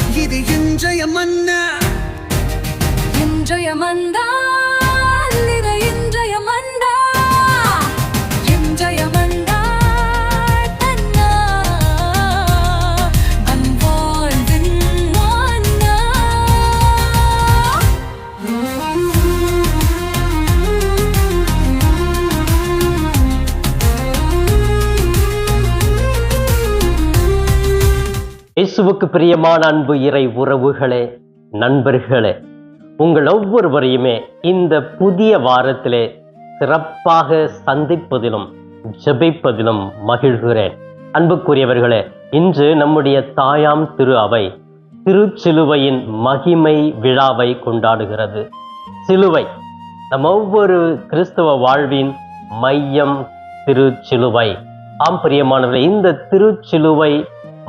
இது இன்றைய மன்னா, இன்றைய மந்தா, இது இன்றைய மந்தா, இன்றைய மந்தா தன்னா அன்பாழ்வின் மன்னா. இயேசுவுக்கு பிரியமான அன்பு இறை உறவுகளே, நண்பர்களே, உங்கள் ஒவ்வொருவரையுமே இந்த புதிய வாரத்திலே சிறப்பாக சந்திப்பதிலும் ஜெபிப்பதிலும் மகிழ்கிறேன். அன்புக்குரியவர்களே, இன்று நம்முடைய தாயாம் திரு அவை திருச்சிலுவையின் மகிமை விழாவை கொண்டாடுகிறது. சிலுவை நம் ஒவ்வொரு கிறிஸ்தவ வாழ்வின் மையம் திருச்சிலுவை. ஆம் பிரியமானவர்களே, இந்த திருச்சிலுவை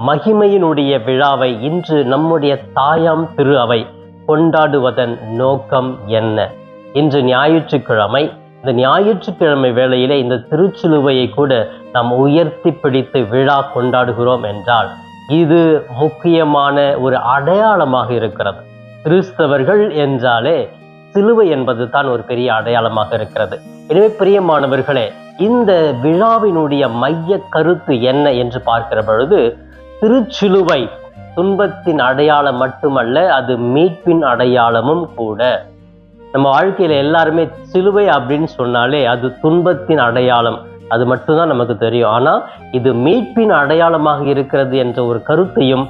மகிமையினுடைய விழாவை இன்று நம்முடைய தாயாம் திரு அவை கொண்டாடுவதன் நோக்கம் என்ன? இன்று ஞாயிற்றுக்கிழமை. இந்த ஞாயிற்றுக்கிழமை வேளையிலே இந்த திருச்சிலுவையை கூட நாம் உயர்த்தி பிடித்து விழா கொண்டாடுகிறோம் என்றால் இது முக்கியமான ஒரு அடையாளமாக இருக்கிறது. கிறிஸ்தவர்கள் என்றாலே சிலுவை என்பது தான் ஒரு பெரிய அடையாளமாக இருக்கிறது. எனவே பிரியமானவர்களே, இந்த விழாவினுடைய மைய கருத்து என்ன என்று பார்க்கிற பொழுது, திருச்சிலுவை துன்பத்தின் அடையாளம் மட்டுமல்ல, அது மீட்பின் அடையாளமும் கூட. நம்ம வாழ்க்கையில எல்லாருமே சிலுவை அப்படின்னு சொன்னாலே அது துன்பத்தின் அடையாளம், அது மட்டும்தான் நமக்கு தெரியும். ஆனா இது மீட்பின் அடையாளமாக இருக்கிறது என்ற ஒரு கருத்தையும்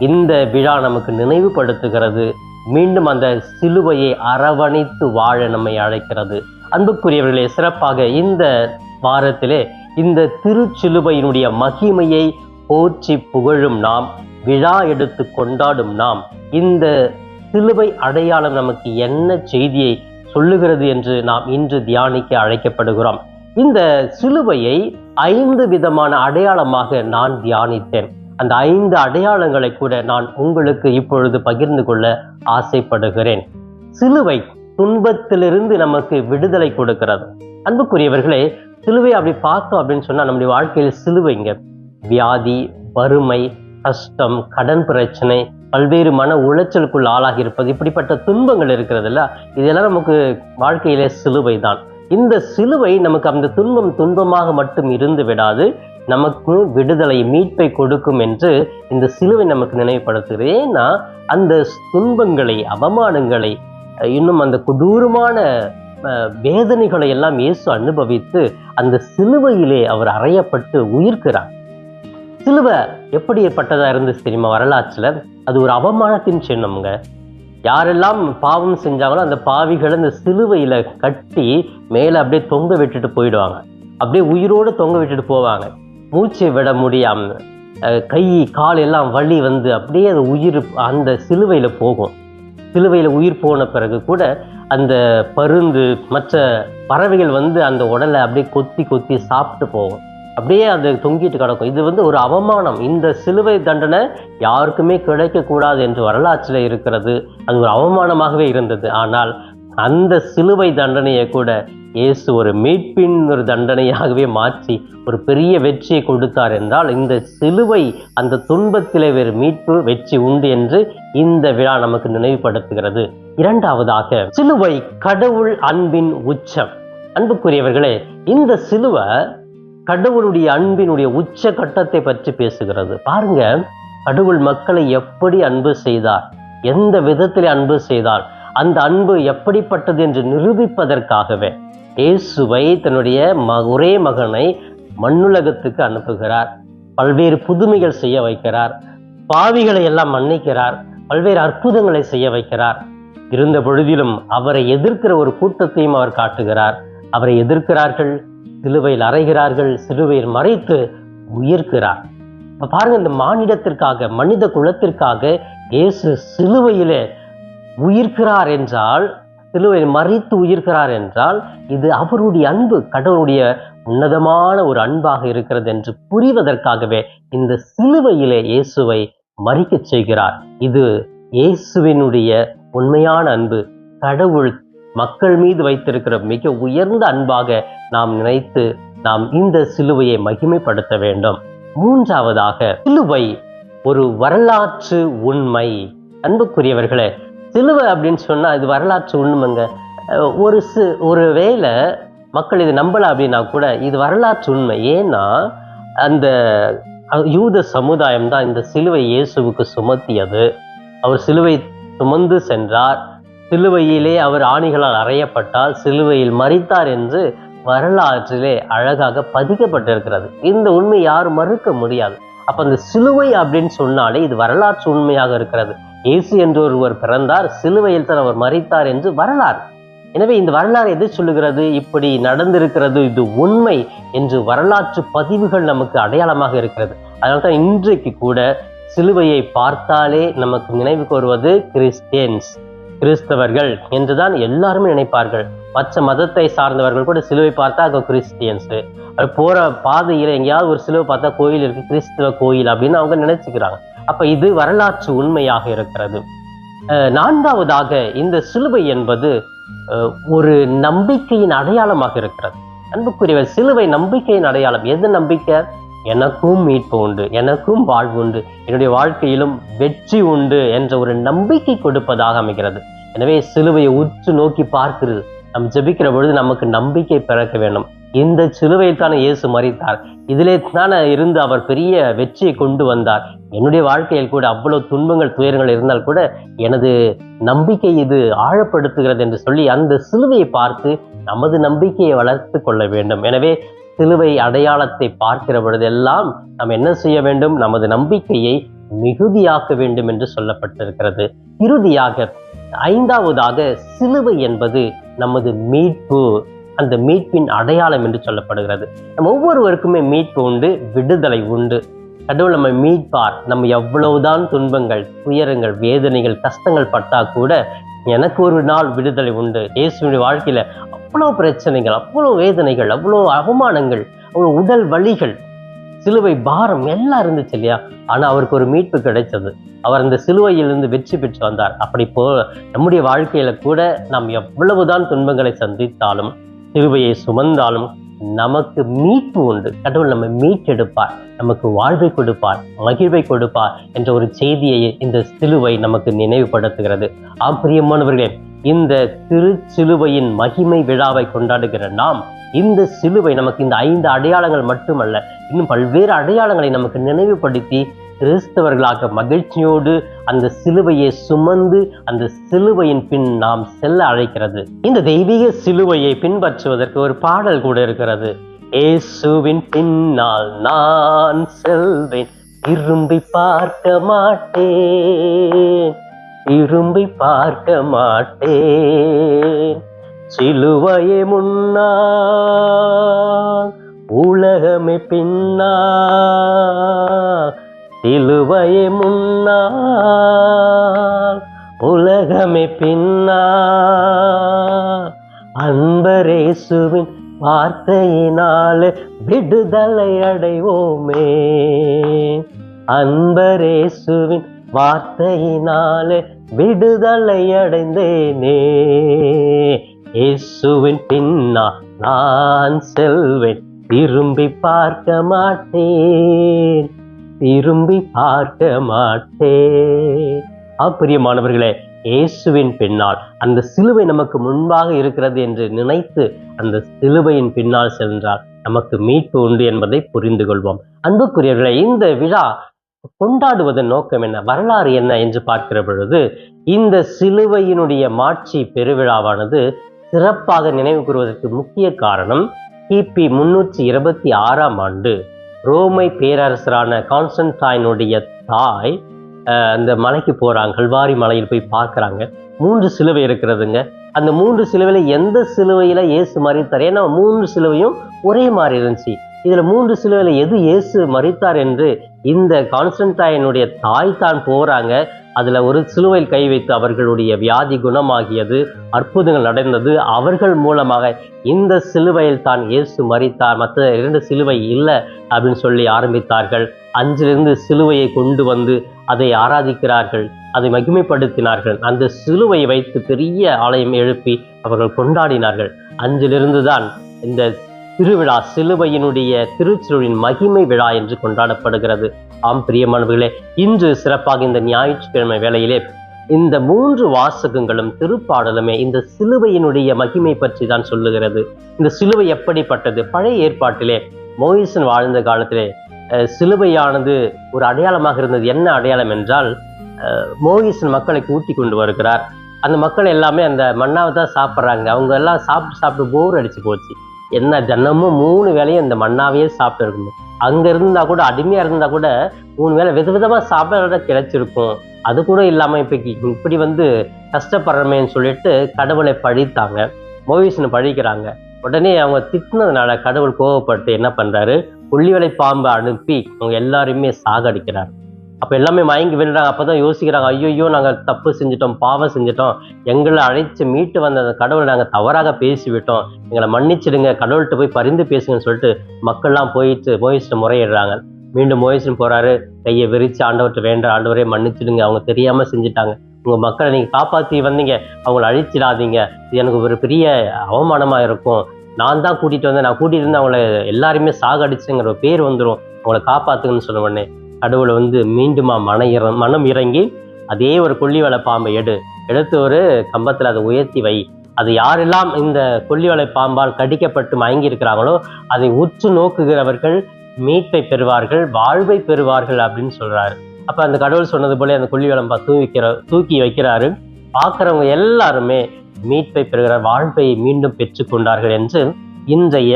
இந்த விழா நமக்கு நினைவுபடுத்துகிறது. மீண்டும் அந்த சிலுவையை அரவணைத்து வாழ நம்மை அழைக்கிறது. அன்புக்குரியவர்களே, சிறப்பாக இந்த வாரத்திலே இந்த திருச்சிலுவையினுடைய மகிமையை போற்றி புகழும் நாம், விழா எடுத்து கொண்டாடும் நாம், இந்த சிலுவை அடையாளம் நமக்கு என்ன செய்தியை சொல்லுகிறது என்று நாம் இன்று தியானிக்க அழைக்கப்படுகிறோம். இந்த சிலுவையை 5 விதமான அடையாளமாக நான் தியானித்தேன். அந்த 5 அடையாளங்களை கூட நான் உங்களுக்கு இப்பொழுது பகிர்ந்து கொள்ள ஆசைப்படுகிறேன். சிலுவை துன்பத்திலிருந்து நமக்கு விடுதலை கொடுக்கிறது. அன்புக்குரியவர்களே, சிலுவை அப்படி பார்த்தோம் அப்படின்னு சொன்னா நம்முடைய வாழ்க்கையில் சிலுவைங்க வியாதி, வறுமை, கஷ்டம், கடன் பிரச்சனை, பல்வேறு மன உளைச்சலுக்குள் ஆளாகி இருப்பது, இப்படிப்பட்ட துன்பங்கள் இருக்கிறதுல்ல, இதெல்லாம் நமக்கு வாழ்க்கையிலே சிலுவை தான். இந்த சிலுவை நமக்கு அந்த துன்பமாக மட்டும் இருந்து விடாது, நமக்கு விடுதலை, மீட்பை கொடுக்கும் என்று இந்த சிலுவை நமக்கு நினைவுபடுத்துகிறது. ஏன்னா அந்த துன்பங்களை, அவமானங்களை, இன்னும் அந்த கொடூரமான வேதனைகளை எல்லாம் இயேசு அனுபவித்து அந்த சிலுவையிலே அவர் அறையப்பட்டு உயிர்க்கிறார். சிலுவை எப்படிப்பட்டதா இருந்துச்சு தெரியுமா? வரலாற்றுல அது ஒரு அவமானத்தின் சின்னம்ங்க. யாரெல்லாம் பாவம் செஞ்சாங்களோ அந்த பாவிகளை இந்த சிலுவையில கட்டி மேல அப்படியே தொங்க விட்டுட்டு போயிடுவாங்க. அப்படியே உயிரோடு தொங்க விட்டுட்டு போவாங்க. மூச்சை விட முடியாம, கை கால் எல்லாம் வலி வந்து அப்படியே அது உயிர் அந்த சிலுவையில போகும். சிலுவையில உயிர் போன பிறகு கூட அந்த பருந்து, மற்ற பறவைகள் வந்து அந்த உடலை அப்படியே கொத்தி கொத்தி சாப்பிட்டு போகும். அப்படியே அது தொங்கிட்டு கிடக்கும். இது ஒரு அவமானம். இந்த சிலுவை தண்டனை யாருக்குமே கிடைக்கக்கூடாது என்று வரலாற்றில் இருக்கிறது. அது ஒரு அவமானமாகவே இருந்தது. ஆனால் அந்த சிலுவை தண்டனையை கூட இயேசு ஒரு மீட்பின் ஒரு தண்டனையாகவே மாற்றி ஒரு பெரிய வெற்றியை கொடுத்தார் என்றால், இந்த சிலுவை அந்த துன்பத்திலே வேறு மீட்பு, வெற்றி உண்டு என்று இந்த விழா நமக்கு நினைவுபடுத்துகிறது. இரண்டாவதாக, சிலுவை கடவுள் அன்பின் உச்சம். அன்புக்குரியவர்களே, இந்த சிலுவை கடவுளுடைய அன்பினுடைய உச்ச கட்டத்தை பற்றி பேசுகிறது. பாருங்க, கடவுள் மக்களை எப்படி அன்பு செய்தார், எந்த விதத்திலே அன்பு செய்தார், அந்த அன்பு எப்படிப்பட்டது என்று நிரூபிப்பதற்காகவே இயேசுவை தன்னுடைய ஒரே மகனை மண்ணுலகத்துக்கு அனுப்புகிறார். பல்வேறு புதுமைகள் செய்ய வைக்கிறார். பாவிகளை எல்லாம் மன்னிக்கிறார். பல்வேறு அற்புதங்களை செய்ய வைக்கிறார். இருந்த பொழுதிலும் அவரை எதிர்க்கிற ஒரு கூட்டத்தையும் அவர் காட்டுகிறார். அவரை எதிர்க்கிறார்கள், சிலுவையில் அறைகிறார்கள், சிலுவையில் மறைத்து உயிர்க்கிறார். பாருங்க, இந்த மானிடத்திற்காக, மனித குலத்திற்காக இயேசு சிலுவையிலே உயிர்க்கிறார் என்றால், சிலுவையில் மறித்து உயிர்க்கிறார் என்றால், இது அவருடைய அன்பு, கடவுளுடைய உன்னதமான ஒரு அன்பாக இருக்கிறது என்று புரிவதற்காகவே இந்த சிலுவையிலே இயேசுவை மறிக்கச் செய்கிறார். இது இயேசுவினுடைய உண்மையான அன்பு, கடவுள் மக்கள் மீது வைத்திருக்கிற மிக உயர்ந்த அன்பாக நாம் நினைத்து நாம் இந்த சிலுவையை மகிமைப்படுத்த வேண்டும். மூன்றாவதாக, சிலுவை ஒரு வரலாற்று உண்மை. அன்புக்குரியவர்களே, சிலுவை அப்படின்னு சொன்னா இது வரலாற்று உண்மைங்க. ஒரு வேளை மக்கள் இது நம்பல அப்படின்னா கூட இது வரலாற்று உண்மை. ஏன்னா அந்த யூத சமுதாயம் தான் இந்த சிலுவை இயேசுவுக்கு சுமத்தியது. அவர் சிலுவை சுமந்து சென்றார், சிலுவையிலே அவர் ஆணிகளால் அறையப்பட்டால், சிலுவையில் மரித்தார் என்று வரலாற்றிலே அழகாக பதிக்கப்பட்டிருக்கிறது. இந்த உண்மை யாரும் மறுக்க முடியாது. அப்ப அந்த சிலுவை அப்படின்னு சொன்னாலே இது வரலாற்று உண்மையாக இருக்கிறது. இயேசு என்று ஒருவர் பிறந்தார், சிலுவையில் தான் அவர் மரித்தார் என்று வரலாறு. எனவே இந்த வரலாறு எது சொல்லுகிறது? இப்படி நடந்திருக்கிறது, இது உண்மை என்று வரலாற்று பதிவுகள் நமக்கு அடையாளமாக இருக்கிறது. அதனால்தான் இன்றைக்கு கூட சிலுவையை பார்த்தாலே நமக்கு நினைவுக்கு வருவது கிறிஸ்டியன்ஸ், கிறிஸ்தவர்கள் என்றுதான் எல்லாருமே நினைப்பார்கள். மற்ற மதத்தை சார்ந்தவர்கள் கூட சிலுவை பார்த்தா அங்க கிறிஸ்டியன்ஸ், போற பாதையில எங்கேயாவது ஒரு சிலுவை பார்த்தா கோயில் இருக்கு, கிறிஸ்தவ கோயில் அப்படின்னு அவங்க நினைச்சுக்கிறாங்க. அப்ப இது வரலாற்று உண்மையாக இருக்கிறது. நான்காவதாக இந்த சிலுவை என்பது ஒரு நம்பிக்கையின் அடையாளமாக இருக்கிறது. அன்புக்குரியவர், சிலுவை நம்பிக்கையின் அடையாளம். எது நம்பிக்கை? எனக்கும் மீட்பு உண்டு, எனக்கும் வாழ்வு உண்டு, என்னுடைய வாழ்க்கையிலும் வெற்றி உண்டு என்ற ஒரு நம்பிக்கை கொடுப்பதாக அமைகிறது. எனவே சிலுவையை உற்று நோக்கி பார்க்கிறது. நம்ம ஜெபிக்கிற பொழுது நமக்கு நம்பிக்கை பிறக்க வேண்டும். இந்த சிலுவையில் தானே இயேசு மரித்தார், இதிலே தானே இருந்து அவர் பெரிய வெற்றியை கொண்டு வந்தார். என்னுடைய வாழ்க்கையில் கூட அவ்வளவு துன்பங்கள் துயரங்கள் இருந்தால் கூட எனது நம்பிக்கை இது ஆழப்படுத்துகிறது என்று சொல்லி அந்த சிலுவையை பார்த்து நமது நம்பிக்கையை வளர்த்து கொள்ள வேண்டும். எனவே சிலுவை அடையாளத்தை பார்க்கிற பொழுதெல்லாம் நாம் என்ன செய்ய வேண்டும்? நமது நம்பிக்கையை மிகுதியாக்க வேண்டும் என்று சொல்லப்பட்டிருக்கிறது. இறுதியாக ஐந்தாவதாக சிலுவை என்பது நமது மீட்பு, அந்த மீட்பின் அடையாளம் என்று சொல்லப்படுகிறது. நம்ம ஒவ்வொருவருக்குமே மீட்பு உண்டு, விடுதலை உண்டு. கடவுள் நம்ம மீட்பார். நம்ம எவ்வளவுதான் துன்பங்கள், துயரங்கள், வேதனைகள், கஷ்டங்கள் பட்டா கூட எனக்கு ஒரு நாள் விடுதலை உண்டு. இயேசுவின் வாழ்க்கையில அவ்வளோ பிரச்சனைகள், அவ்வளோ வேதனைகள், அவ்வளோ அவமானங்கள், அவ்வளோ உடல் வலிகள், சிலுவை பாரம் எல்லாம் இருந்துச்சு இல்லையா? ஆனா அவருக்கு ஒரு மீட்பு கிடைச்சது. அவர் அந்த சிலுவையிலிருந்து வெற்றி பெற்று வந்தார். அப்படி நம்முடைய வாழ்க்கையில கூட நாம் எவ்வளவுதான் துன்பங்களை சந்தித்தாலும், சிலுவையை சுமந்தாலும் நமக்கு மீட்பு உண்டு. கடவுள் நம்ம மீட்டெடுப்பார், நமக்கு வாழ்வை கொடுப்பார், மகிழ்வை கொடுப்பார் என்ற ஒரு செய்தியை இந்த சிலுவை நமக்கு நினைவுபடுத்துகிறது. பிரியமானவர்களே, இந்த திருச்சிலுவையின் மகிமை விழாவை கொண்டாடுகிற நாம் இந்த சிலுவை நமக்கு இந்த 5 அடையாளங்கள் மட்டுமல்ல, இன்னும் பல்வேறு அடையாளங்களை நமக்கு நினைவுபடுத்தி கிறிஸ்தவர்களாக மகிழ்ச்சியோடு அந்த சிலுவையை சுமந்து அந்த சிலுவையின் பின் நாம் செல்ல அழைக்கிறது. இந்த தெய்வீக சிலுவையை பின்பற்றுவதற்கு ஒரு பாடல் கூட இருக்கிறது. இயேசுவின் பின்னால் நான் செல்வேன், திரும்பி பார்க்க மாட்டேன், திரும்பி பார்க்க மாட்டேன், சிலுவையே முன்னால் உலகமே பின்னால், சிலுவையே முன்னால் உலகமே பின்னால், அன்பரேசுவின் வார்த்தையினாலே விடுதலை அடைவோமே, அன்பரேசுவின் வார்த்தையினாலே விடுதலை அடைந்தேனே, இயேசுவின் பின்னால் நான் செல்வேன், திரும்பி பார்க்க மாட்டேன், திரும்பி பார்க்க மாட்டேன். பிரியமானவர்களே, இயேசுவின் பின்னால் அந்த சிலுவை நமக்கு முன்பாக இருக்கிறது என்று நினைத்து அந்த சிலுவையின் பின்னால் சென்றால் நமக்கு மீட்பு உண்டு என்பதை புரிந்து கொள்வோம். அன்புக்குரியவர்களே, இந்த விழா கொண்டாடுவதன் நோக்கம் என்ன, வரலாறு என்ன என்று பார்க்கிற பொழுது இந்த சிலுவையினுடைய மாட்சி பெருவிழாவானது சிறப்பாக நினைவு கூறுவதற்கு முக்கிய காரணம், கிபி 326ஆம் ஆண்டு ரோமை பேரரசரான கான்ஸ்டன்டைனுடைய தாய் அந்த மலைக்கு போறாங்க, கல்வாரி மலையில் போய் பார்க்குறாங்க. 3 சிலுவை இருக்கிறதுங்க. அந்த 3 சிலுவையில எந்த சிலுவையில இயேசு மரித்தார்? ஏன்னா 3 சிலுவையும் ஒரே மாதிரி இருந்துச்சு. இதுல 3 சிலுவையில எது இயேசு மரித்தார் என்று இந்த கான்ஸ்டன்டைனுடைய தாய் தான் போறாங்க. அதுல ஒரு சிலுவையில் கை வைத்து அவர்களுடைய வியாதி குணமாகியது, அற்புதங்கள் நடந்தது. அவர்கள் மூலமாக இந்த சிலுவையில் தான் இயேசு மரித்தார், மற்ற 2 சிலுவை இல்லை அப்படின்னு சொல்லி ஆரம்பித்தார்கள். அஞ்சிலிருந்து சிலுவையை கொண்டு வந்து அதை ஆராதிக்கிறார்கள், அதை மகிமைப்படுத்தினார்கள். அந்த சிலுவையை வைத்து பெரிய ஆலயம் எழுப்பி அவர்கள் கொண்டாடினார்கள். அஞ்சிலிருந்து தான் இந்த திருவிழா சிலுவையினுடைய திருச்சிலுவையின் மகிமை விழா என்று கொண்டாடப்படுகிறது. பிரியமானவர்களே, இன்று சிறப்பாக இந்த ஞாயிற்றுக்கிழமை வேளையிலே இந்த 3 வாசகங்களும் திருப்பாடலுமே இந்த சிலுவையினுடைய மகிமை பற்றி தான் சொல்லுகிறது. இந்த சிலுவை எப்படிப்பட்டது? பழைய ஏற்பாட்டிலே மோயிசன் வாழ்ந்த காலத்திலே சிலுவையானது ஒரு அடையாளமாக இருந்தது. என்ன அடையாளம் என்றால், மோயிசன் மக்களை கூட்டி கொண்டு வருகிறார். அந்த மக்கள் எல்லாமே அந்த மன்னாவை தான் சாப்பிட்றாங்க. அவங்க எல்லாம் சாப்பிட்டு போர் அடிச்சு போச்சு. என்ன தினமும் 3 வேளையும் இந்த மன்னாவையே சாப்பிட்டு இருக்கணும். அங்க இருந்தா கூட, அடிமையா இருந்தா கூட 3 வேளை விதவிதமா சாப்பிட கிடைச்சிருக்கும். அது கூட இல்லாம இப்படி கஷ்டப்படுறமேன்னு சொல்லிட்டு கடவுளை பழித்தாங்க. மோயிசனை பழிக்கிறாங்க. உடனே அவங்க திட்டினதுனால கடவுள் கோவப்பட்டு என்ன பண்றாரு, கொள்ளிவளை பாம்பை அனுப்பி அவங்க எல்லாருமே சாகடிக்கிறார். அப்ப எல்லாமே மயங்கி விழுறாங்க. அப்பதான் யோசிக்கிறாங்க, ஐயோ நாங்கள் தப்பு செஞ்சிட்டோம், பாவம் செஞ்சிட்டோம், எங்களை அழைச்சு மீட்டு வந்த அந்த கடவுளை நாங்கள் தவறாக பேசிவிட்டோம், எங்களை மன்னிச்சிடுங்க, கடவுள்கிட்ட போய் பரிந்து பேசுங்கன்னு சொல்லிட்டு மக்கள்லாம் போயிட்டு மோயிசனை முறையிடுறாங்க. மீண்டும் மோயிசன் போறாரு, கையை விரிச்சு ஆண்டவர்கிட்ட வேண்ட, ஆண்டவரே மன்னிச்சிடுங்க, அவங்க தெரியாம செஞ்சுட்டாங்க, உங்க மக்களை நீங்க காப்பாற்றி வந்தீங்க, அவங்களை அழிச்சிடாதீங்க, இது எனக்கு ஒரு பெரிய அவமானமா இருக்கும், நான் தான் கூட்டிட்டு வந்தேன், நான் கூட்டிட்டு இருந்து அவங்கள எல்லாருமே சாகடிச்சுங்கிற ஒரு பேர் வந்துடும், அவங்கள காப்பாத்துங்கன்னு சொன்ன உடனே கடவுளை மீண்டுமா மனம் இறங்கி அதே ஒரு கொல்லிவளை பாம்பை எடுத்து ஒரு கம்பத்துல அதை உயர்த்தி வை, அது யாரெல்லாம் இந்த கொல்லிவளை பாம்பால் கடிக்கப்பட்டு மயங்கி இருக்கிறாங்களோ அதை உற்று நோக்குகிறவர்கள் மீட்பை பெறுவார்கள், வாழ்வை பெறுவார்கள் அப்படின்னு சொல்றாரு. அப்ப அந்த கடவுள் சொன்னது போல அந்த கொல்லிவளம்பா தூக்கி வைக்கிறாரு. பார்க்கிறவங்க எல்லாருமே மீட்பை பெறுகிறார், வாழ்வை மீண்டும் பெற்றுக்கொண்டார்கள் என்று இன்றைய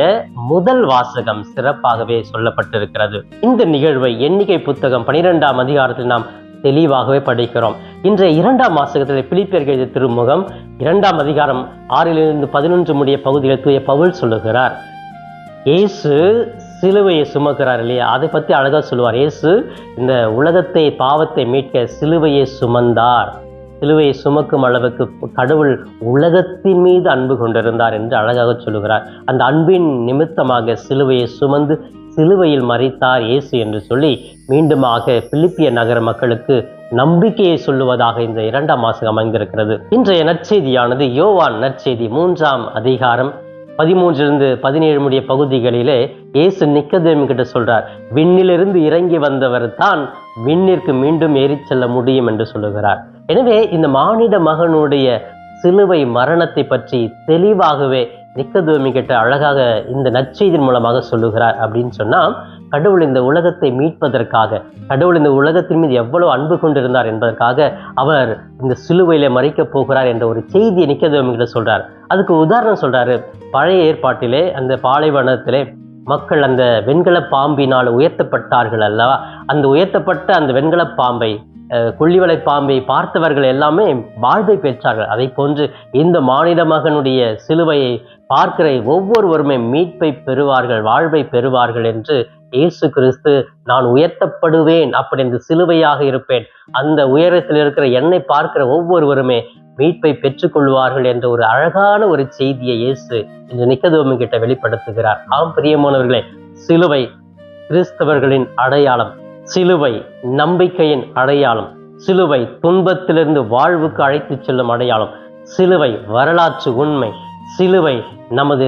முதல் வாசகம் சிறப்பாகவே சொல்லப்பட்டிருக்கிறது. இந்த நிகழ்வை எண்ணிக்கை புத்தகம் 12ஆம் அதிகாரத்தில் நாம் தெளிவாகவே படிக்கிறோம். இன்றைய 2ஆம் வாசகத்தில் பிலிப்பியருக்கு எழுதிய திருமுகம் 2ஆம் அதிகாரம் 6 - 11 முடிய பகுதியில் தூய பவுல் சொல்லுகிறார், இயேசு சிலுவையை சுமக்கிறார் இல்லையா, அதை பத்தி அழகா சொல்லுவார். இயேசு இந்த உலகத்தை பாவத்தை மீட்க சிலுவையை சுமந்தார், சிலுவையை சுமக்கும் அளவுக்கு கடவுள் உலகத்தின் மீது அன்பு கொண்டிருந்தார் என்று அழகாக சொல்லுகிறார். அந்த அன்பின் நிமித்தமாக சிலுவையை சுமந்து சிலுவையில் மரித்தார் இயேசு என்று சொல்லி மீண்டுமாக பிலிப்பிய நகர மக்களுக்கு நம்பிக்கையை சொல்லுவதாக இந்த 2ஆம் வாசகம் அமைந்திருக்கிறது. இன்றைய நற்செய்தியானது யோவான் நற்செய்தி 3ஆம் அதிகாரம் 13 - 17 முடிய பகுதிகளிலே இயேசு நிக்கதேமு கிட்ட சொல்றார், விண்ணிலிருந்து இறங்கி வந்தவர் தான் விண்ணிற்கு மீண்டும் ஏறி செல்ல முடியும் என்று சொல்லுகிறார். எனவே இந்த மானிட மகனுடைய சிலுவை மரணத்தை பற்றி தெளிவாகவே நிக்கதேமு கிட்ட அழகாக இந்த நற்செய்தியின் மூலமாக சொல்லுகிறார். அப்படின்னு சொன்னா, கடவுள் இந்த உலகத்தை மீட்பதற்காக, கடவுள் இந்த உலகத்தின் மீது எவ்வளவு அன்பு கொண்டிருந்தார் என்பதற்காக அவர் இந்த சிலுவையில மறிக்கப் போகிறார் என்ற ஒரு செய்தியை நிக்கதேமு கிட்ட சொல்றார். அதுக்கு உதாரணம் சொல்றாரு. பழைய ஏற்பாட்டிலே அந்த பாலைவனத்திலே மக்கள் அந்த வெண்கல பாம்பினால் உயர்த்தப்பட்டார்கள் அல்லவா, அந்த உயர்த்தப்பட்ட அந்த வெண்கல பாம்பை, கொல்லிவளை பாம்பை பார்த்தவர்கள் எல்லாமே வாழ்வை பெற்றார்கள். அதை போன்று இந்த மானிட மகனுடைய சிலுவையை பார்க்கிற ஒவ்வொருவருமே மீட்பை பெறுவார்கள், வாழ்வை பெறுவார்கள் என்று இயேசு கிறிஸ்து, நான் உயர்த்தப்படுவேன், அப்படி இந்த சிலுவையாக இருப்பேன், அந்த உயரத்தில் இருக்கிற என்னை பார்க்கிற ஒவ்வொருவருமே மீட்பை பெற்றுக்கொள்வார்கள் என்ற ஒரு அழகான ஒரு செய்தியை இயேசு இந்த நிக்கதேமு கிட்ட வெளிப்படுத்துகிறார். ஆம் பிரியமானவர்களே, சிலுவை கிறிஸ்தவர்களின் அடையாளம், சிலுவை நம்பிக்கையின் அடையாளம், சிலுவை துன்பத்திலிருந்து வாழ்வுக்கு அழைத்து செல்லும் அடையாளம், சிலுவை வரலாற்று உண்மை, சிலுவை நமது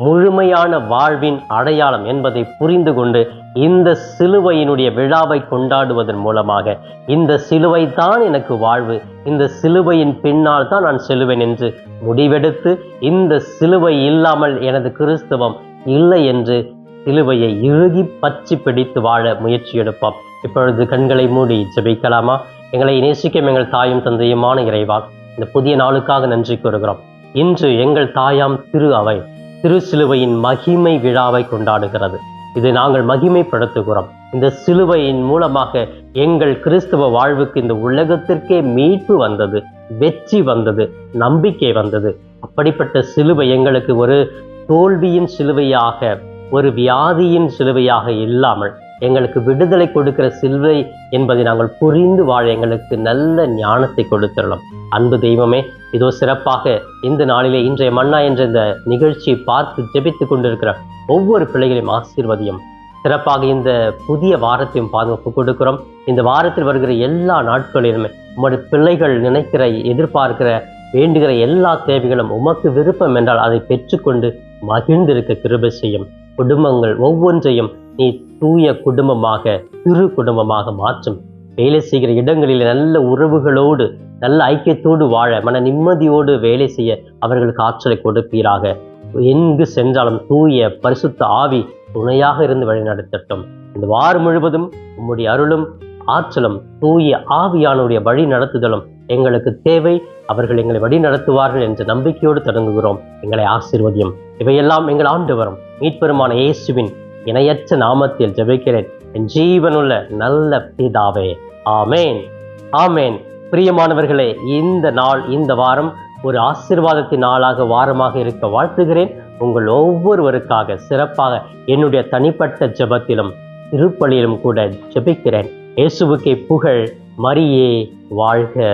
முழுமையான வாழ்வின் அடையாளம் என்பதை புரிந்து கொண்டு இந்த சிலுவையினுடைய விழாவை கொண்டாடுவதன் மூலமாக இந்த சிலுவை தான் எனக்கு வாழ்வு, இந்த சிலுவையின் பின்னால் தான் நான் செல்லுவேன் என்று முடிவெடுத்து இந்த சிலுவை இல்லாமல் எனது கிறிஸ்தவம் இல்லை என்று சிலுவையை இறுகி பற்றி பிடித்து வாழ முயற்சி எடுப்போம். இப்பொழுது கண்களை மூடி ஜெபிக்கலாமா? எங்களை நேசிக்கும் எங்கள் தாயும் தந்தையுமான இறைவா, இந்த புதிய நாளுக்காக நன்றி கூறுகிறோம். இன்று எங்கள் தாயாம் திரு அவை திரு சிலுவையின் மகிமை விழாவை கொண்டாடுகிறது. இதை நாங்கள் மகிமைப்படுத்துகிறோம். இந்த சிலுவையின் மூலமாக எங்கள் கிறிஸ்தவ வாழ்வுக்கு இந்த உலகத்திற்கே மீட்பு வந்தது, வெற்றி வந்தது, நம்பிக்கை வந்தது. அப்படிப்பட்ட சிலுவை எங்களுக்கு ஒரு தோல்வியின் சிலுவையாக, ஒரு வியாதியின் சிலுவையாக இல்லாமல் எங்களுக்கு விடுதலை கொடுக்கிற சிலுவை என்பதை நாங்கள் புரிந்து வாழ எங்களுக்கு நல்ல ஞானத்தை கொடுத்திடலாம். அன்பு தெய்வமே, இதோ சிறப்பாக இந்த நாளிலே இன்றைய மன்னா என்ற இந்த நிகழ்ச்சியை பார்த்து ஜெபித்து கொண்டிருக்கிற ஒவ்வொரு பிள்ளைகளையும் ஆசீர்வதியும். சிறப்பாக இந்த புதிய வாரத்தையும் பாதுகாப்பு கொடுக்கிறோம். இந்த வாரத்தில் வருகிற எல்லா நாட்களிலுமே உங்களுடைய பிள்ளைகள் நினைக்கிற, எதிர்பார்க்கிற, வேண்டுகிற எல்லா தேவைகளும் உமக்கு விருப்பம் என்றால் அதை பெற்றுக்கொண்டு மகிழ்ந்திருக்க கிருபை செய்யும். குடும்பங்கள் ஒவ்வொன்றையும் நீ தூய குடும்பமாக, திரு குடும்பமாக மாற்றும். வேலை செய்கிற இடங்களில் நல்ல உறவுகளோடு நல்ல ஐக்கியத்தோடு வாழ மன நிம்மதியோடு வேலை செய்ய அவர்களுக்கு ஆற்றலை கொடுப்பீராக. எங்கு சென்றாலும் தூய பரிசுத்த ஆவி துணையாக இருந்து வழிநடத்தட்டும். இந்த வாரம் முழுவதும் உம்முடைய அருளும் ஆற்றலும் தூய ஆவியானுடைய வழி நடத்துதலும் எங்களுக்கு தேவை. அவர்கள் எங்களை வழி நடத்துவார்கள் என்ற நம்பிக்கையோடு தொடங்குகிறோம். எங்களை ஆசீர்வதியும். இவையெல்லாம் எங்கள் ஆண்டவரும் மீட்பெருமான இயேசுவின் இணையற்ற நாமத்தில் ஜெபிக்கிறேன் என் ஜீவனுள்ள நல்ல பிதாவே. ஆமேன், ஆமேன். பிரியமானவர்களே, இந்த நாள் இந்த வாரம் ஒரு ஆசீர்வாதத்தின் நாளாக வாரமாக இருக்க வாழ்த்துகிறேன். உங்கள் ஒவ்வொருவருக்காக சிறப்பாக என்னுடைய தனிப்பட்ட ஜெபத்திலும் திருப்பலியிலும் கூட ஜெபிக்கிறேன். இயேசுவுக்கே புகழ், மரியே வாழ்க.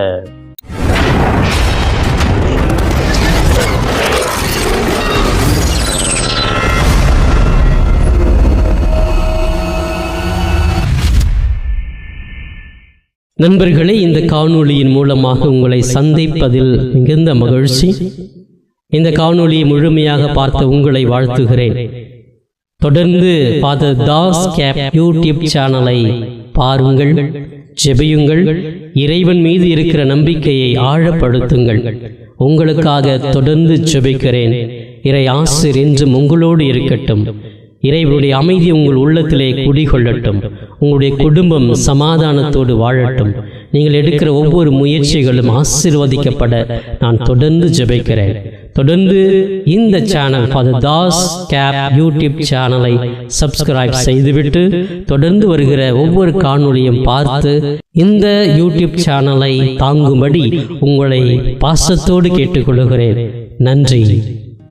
நண்பர்களே, இந்த காணொளியின் மூலமாக உங்களை சந்திப்பதில் மிகுந்த மகிழ்ச்சி. இந்த காணொளியை முழுமையாக பார்த்த உங்களை வாழ்த்துகிறேன். தொடர்ந்து ஃபாதர் தாஸ் கேப் யூடியூப் சேனலை பாருங்கள், ஜெபியுங்கள், இறைவன் மீது இருக்கிற நம்பிக்கையை ஆழப்படுத்துங்கள். உங்களுக்காக தொடர்ந்து ஜெபிக்கிறேன். இறை ஆசிர் என்றும் உங்களோடு இருக்கட்டும். இறைவனுடைய அமைதி உங்கள் உள்ளத்திலே குடிகொள்ளட்டும். உங்களுடைய குடும்பம் சமாதானத்தோடு வாழட்டும். நீங்கள் எடுக்கிற ஒவ்வொரு முயற்சிகளும் ஆசீர்வதிக்கப்பட நான் தொடர்ந்து ஜெபிக்கிறேன். தொடர்ந்து இந்த சேனல் ஃபாதர் தாஸ் கேப் யூடியூப் சேனலை சப்ஸ்கிரைப் செய்துவிட்டு தொடர்ந்து வருகிற ஒவ்வொரு காணொளியும் பார்த்து இந்த யூடியூப் சேனலை தாங்கும்படி உங்களை பாசத்தோடு கேட்டுக்கொள்கிறேன். நன்றி.